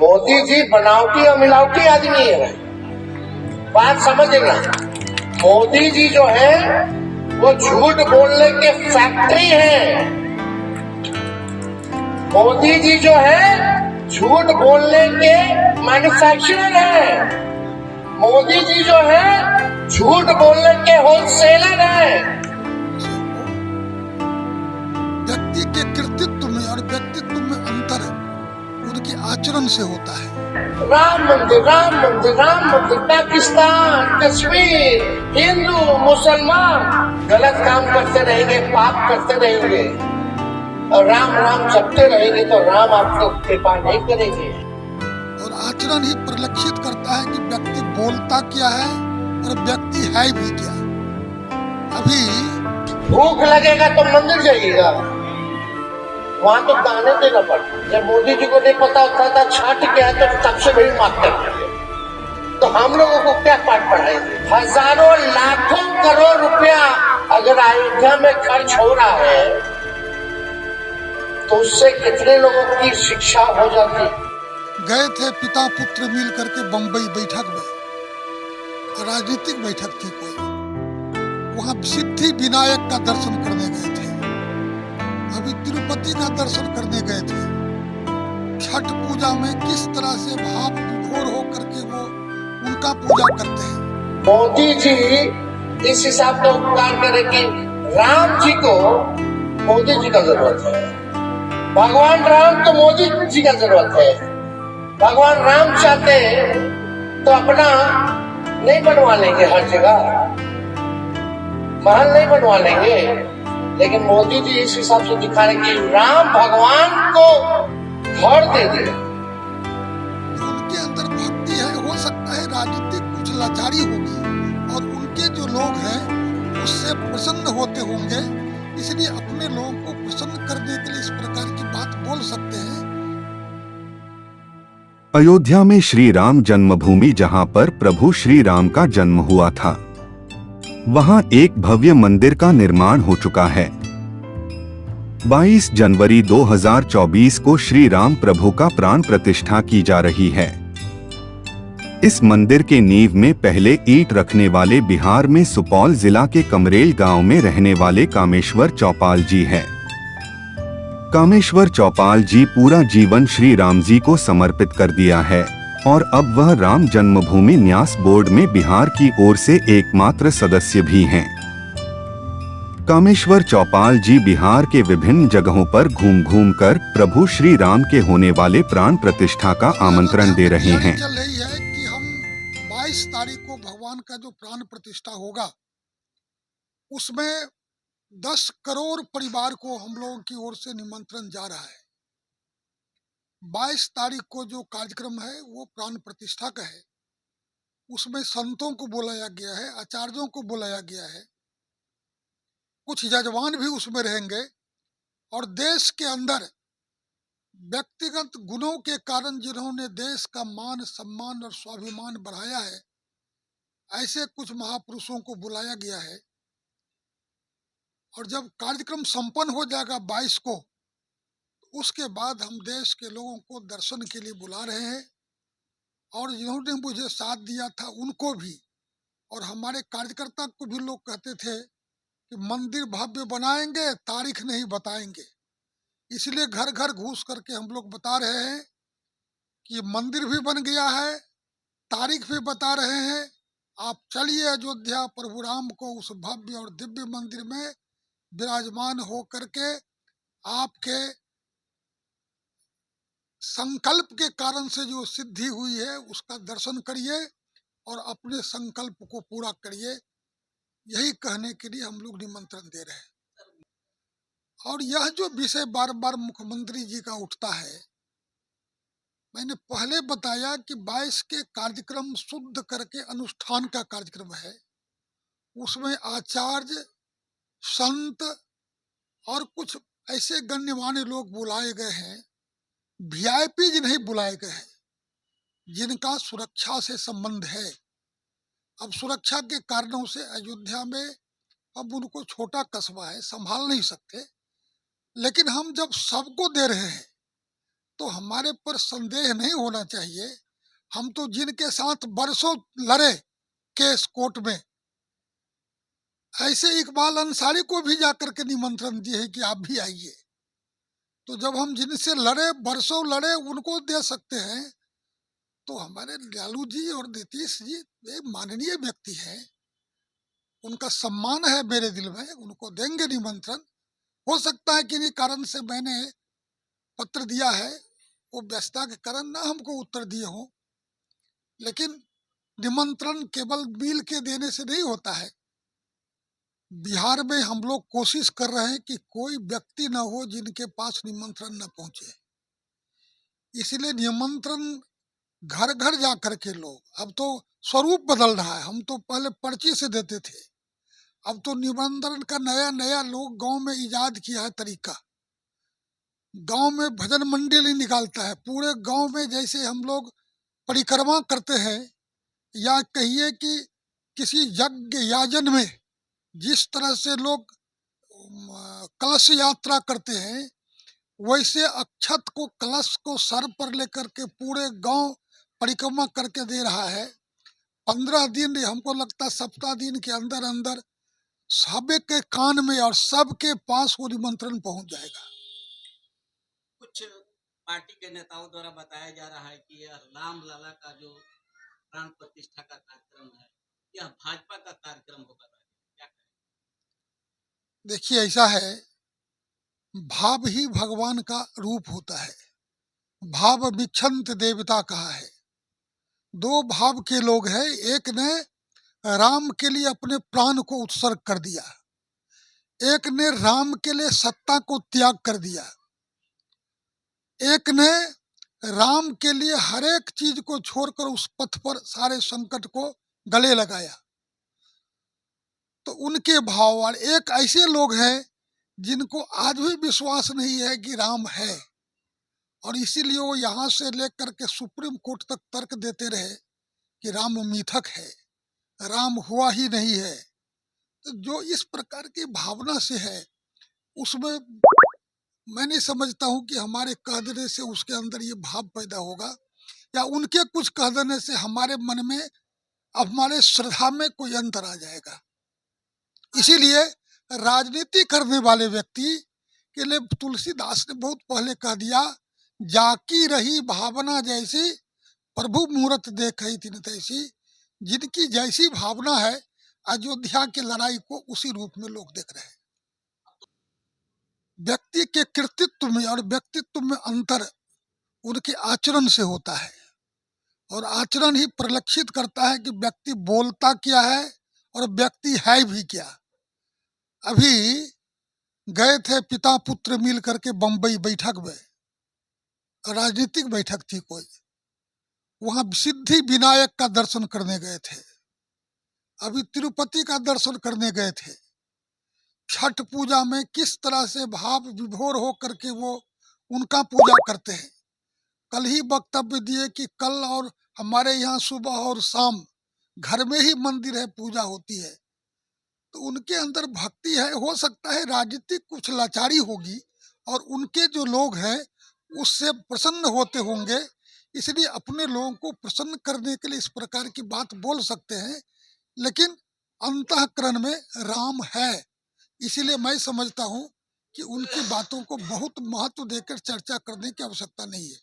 मोदी जी बनावटी और मिलावटी आदमी है, बात समझना। मोदी जी जो है वो झूठ बोलने के फैक्ट्री है। मोदी जी जो है झूठ बोलने के मैन्युफैक्चरर है। मोदी जी जो है झूठ बोलने के होलसेलर है। व्यक्ति के कृतित्व में और व्यक्तित्व में अंतर उनके आचरण से होता है। राम मंदिर, राम मंदिर, राम मंदिर, पाकिस्तान, कश्मीर, हिंदू, मुसलमान गलत काम करते रहेंगे, पाप करते रहेंगे और राम राम जपते रहेंगे तो राम आपको कृपा नहीं करेंगे। और आचरण ही परिलक्षित करता है कि व्यक्ति बोलता क्या है और व्यक्ति है भी क्या। अभी भूख लगेगा तो मंदिर जाइएगा, वहाँ तो गाने देना पड़ता। जब मोदी जी को नहीं पता होता था छठ क्या है तो तब से बड़ी माफ करते थे, तो हम लोगों को क्या पाठ पढ़ाएंगे। हजारों लाखों करोड़ रुपया अगर अयोध्या में खर्च हो रहा है तो उससे कितने लोगों की शिक्षा हो जाती। गए थे पिता पुत्र मिल करके बम्बई बैठक में, राजनीतिक बैठक थी कोई, वहाँ सिद्धि विनायक का दर्शन करने गए थे। अभी तिरुपति का दर्शन करने गए थे। छठ पूजा में किस तरह से भाव विभोर होकर के वो उनका पूजा करते हैं। मोदी जी इस हिसाब से उपकार करे कि राम जी को मोदी जी का जरूरत है, भगवान राम तो मोदी जी का जरूरत है। भगवान राम चाहते तो अपना नहीं बनवा लेंगे, हर जगह महल नहीं बनवा लेंगे, लेकिन मोदी जी इस हिसाब से दिखा रहे कि राम भगवान को घर दे दे। उनके अंदर भक्ति है, हो सकता है राजनीतिक कुछ लाचारी होगी और उनके जो लोग हैं उससे प्रसन्न होते होंगे, इसलिए अपने लोगों को प्रसन्न करने के लिए इस प्रकार की बात बोल सकते हैं। अयोध्या में श्री राम जन्मभूमि जहां पर प्रभु श्री राम का जन्म हुआ था, वहां एक भव्य मंदिर का निर्माण हो चुका है। 22 जनवरी 2024 को श्री राम प्रभु का प्राण प्रतिष्ठा की जा रही है। इस मंदिर के नींव में पहले ईंट रखने वाले बिहार में सुपौल जिला के कमरेल गांव में रहने वाले कामेश्वर चौपाल जी हैं। कामेश्वर चौपाल जी पूरा जीवन श्री राम जी को समर्पित कर दिया है और अब वह राम जन्मभूमि न्यास बोर्ड में बिहार की ओर से एकमात्र सदस्य भी हैं। कामेश्वर चौपाल जी बिहार के विभिन्न जगहों पर घूम घूम कर प्रभु श्री राम के होने वाले प्राण प्रतिष्ठा का आमंत्रण दे रहे हैं। चल रही है कि हम 22 तारीख को भगवान का जो प्राण प्रतिष्ठा होगा उसमें 10 करोड़ परिवार को हम लोगों की ओर से निमंत्रण जा रहा है। 22 तारीख को जो कार्यक्रम है वो प्राण प्रतिष्ठा का है। उसमें संतों को बुलाया गया है, आचार्यों को बुलाया गया है, कुछ यजमान भी उसमें रहेंगे और देश के अंदर व्यक्तिगत गुणों के कारण जिन्होंने देश का मान सम्मान और स्वाभिमान बढ़ाया है, ऐसे कुछ महापुरुषों को बुलाया गया है। और जब कार्यक्रम संपन्न हो जाएगा 22 को, उसके बाद हम देश के लोगों को दर्शन के लिए बुला रहे हैं और जिन्होंने मुझे साथ दिया था उनको भी, और हमारे कार्यकर्ता को भी लोग कहते थे कि मंदिर भव्य बनाएंगे, तारीख नहीं बताएंगे। इसलिए घर घर घुस करके हम लोग बता रहे हैं कि मंदिर भी बन गया है, तारीख भी बता रहे हैं। आप चलिए अयोध्या प्रभु राम को उस भव्य और दिव्य मंदिर में विराजमान हो करके आपके संकल्प के कारण से जो सिद्धि हुई है उसका दर्शन करिए और अपने संकल्प को पूरा करिए। यही कहने के लिए हम लोग निमंत्रण दे रहे हैं। और यह जो विषय बार बार मुख्यमंत्री जी का उठता है, मैंने पहले बताया कि 22 के कार्यक्रम शुद्ध करके अनुष्ठान का कार्यक्रम है। उसमें आचार्य, संत और कुछ ऐसे गण्यमान्य लोग बुलाए गए हैं, वीआईपी नहीं बुलाए गए हैं, जिनका सुरक्षा से संबंध है। अब सुरक्षा के कारणों से अयोध्या में अब उनको छोटा कस्बा है, संभाल नहीं सकते, लेकिन हम जब सबको दे रहे हैं तो हमारे पर संदेह नहीं होना चाहिए। हम तो जिनके साथ बरसों लड़े केस कोर्ट में, ऐसे इकबाल अंसारी को भी जाकर के निमंत्रण दिए है कि आप भी आइए। तो जब हम जिनसे लड़े, बरसों लड़े, उनको दे सकते हैं, तो हमारे लालू जी और नीतीश जी एक माननीय व्यक्ति हैं, उनका सम्मान है मेरे दिल में, उनको देंगे निमंत्रण। हो सकता है किन्हीं कारण से मैंने पत्र दिया है, वो व्यस्तता के कारण ना हमको उत्तर दिए हों, लेकिन निमंत्रण केवल मिल के देने से नहीं होता है। बिहार में हम लोग कोशिश कर रहे हैं कि कोई व्यक्ति न हो जिनके पास निमंत्रण न पहुंचे, इसलिए निमंत्रण घर घर जा करके लोग, अब तो स्वरूप बदल रहा है। हम तो पहले पर्ची से देते थे, अब तो निमंत्रण का नया नया लोग गांव में इजाद किया है तरीका। गांव में भजन मंडली निकालता है, पूरे गांव में जैसे हम लोग परिक्रमा करते हैं, या कहिए कि किसी यज्ञ याजन में जिस तरह से लोग कलश यात्रा करते हैं, वैसे अक्षत को, कलश को सर पर लेकर के पूरे गांव परिक्रमा करके दे रहा है। 15 दिन, हमको लगता है सप्ताह दिन के अंदर अंदर सबके कान में और सबके पास वो निमंत्रण पहुंच जाएगा। कुछ पार्टी के नेताओं द्वारा बताया जा रहा है कि यह रामलला का जो प्राण प्रतिष्ठा का कार्यक्रम है, यह भाजपा का कार्यक्रम होगा। क्या कहें? देखिए, ऐसा है, भाव ही भगवान का रूप होता है। भाव विक्षंत देवता कहा है। दो भाव के लोग हैं, एक ने राम के लिए अपने प्राण को उत्सर्ग कर दिया, एक ने राम के लिए सत्ता को त्याग कर दिया, एक ने राम के लिए हर एक चीज को छोड़कर उस पथ पर सारे संकट को गले लगाया। तो उनके भाव, और एक ऐसे लोग हैं जिनको आज भी विश्वास नहीं है कि राम है, और इसीलिए वो यहाँ से लेकर के सुप्रीम कोर्ट तक तर्क देते रहे कि राम मिथक है, राम हुआ ही नहीं है। तो जो इस प्रकार की भावना से है, उसमें मैं नहीं समझता हूँ कि हमारे कह देने से उसके अंदर ये भाव पैदा होगा, या उनके कुछ कह देने से हमारे मन में, हमारे श्रद्धा में कोई अंतर आ जाएगा। इसीलिए राजनीति करने वाले व्यक्ति के लिए तुलसीदास ने बहुत पहले कह दिया, जाकी रही भावना जैसी प्रभु मूरत देखई तिन तैसी। जिनकी जैसी भावना है, अयोध्या की लड़ाई को उसी रूप में लोग देख रहे हैं। व्यक्ति के कृतित्व में और व्यक्तित्व में अंतर उनके आचरण से होता है, और आचरण ही परिलक्षित करता है कि व्यक्ति बोलता क्या है और व्यक्ति है भी क्या। अभी गए थे पिता पुत्र मिल करके बम्बई बैठक में, राजनीतिक बैठक थी कोई, वहां सिद्धि विनायक का दर्शन करने गए थे। अभी तिरुपति का दर्शन करने गए थे। छठ पूजा में किस तरह से भाव विभोर हो करके वो उनका पूजा करते हैं। कल ही वक्तव्य दिए कि कल और हमारे यहाँ सुबह और शाम घर में ही मंदिर है, पूजा होती है। तो उनके अंदर भक्ति है। हो सकता है राजनीतिक कुछ लाचारी होगी और उनके जो लोग हैं उससे प्रसन्न होते होंगे, इसलिए अपने लोगों को प्रसन्न करने के लिए इस प्रकार की बात बोल सकते हैं, लेकिन अंतःकरण में राम है। इसीलिए मैं समझता हूँ कि उनकी बातों को बहुत महत्व देकर चर्चा करने की आवश्यकता नहीं है।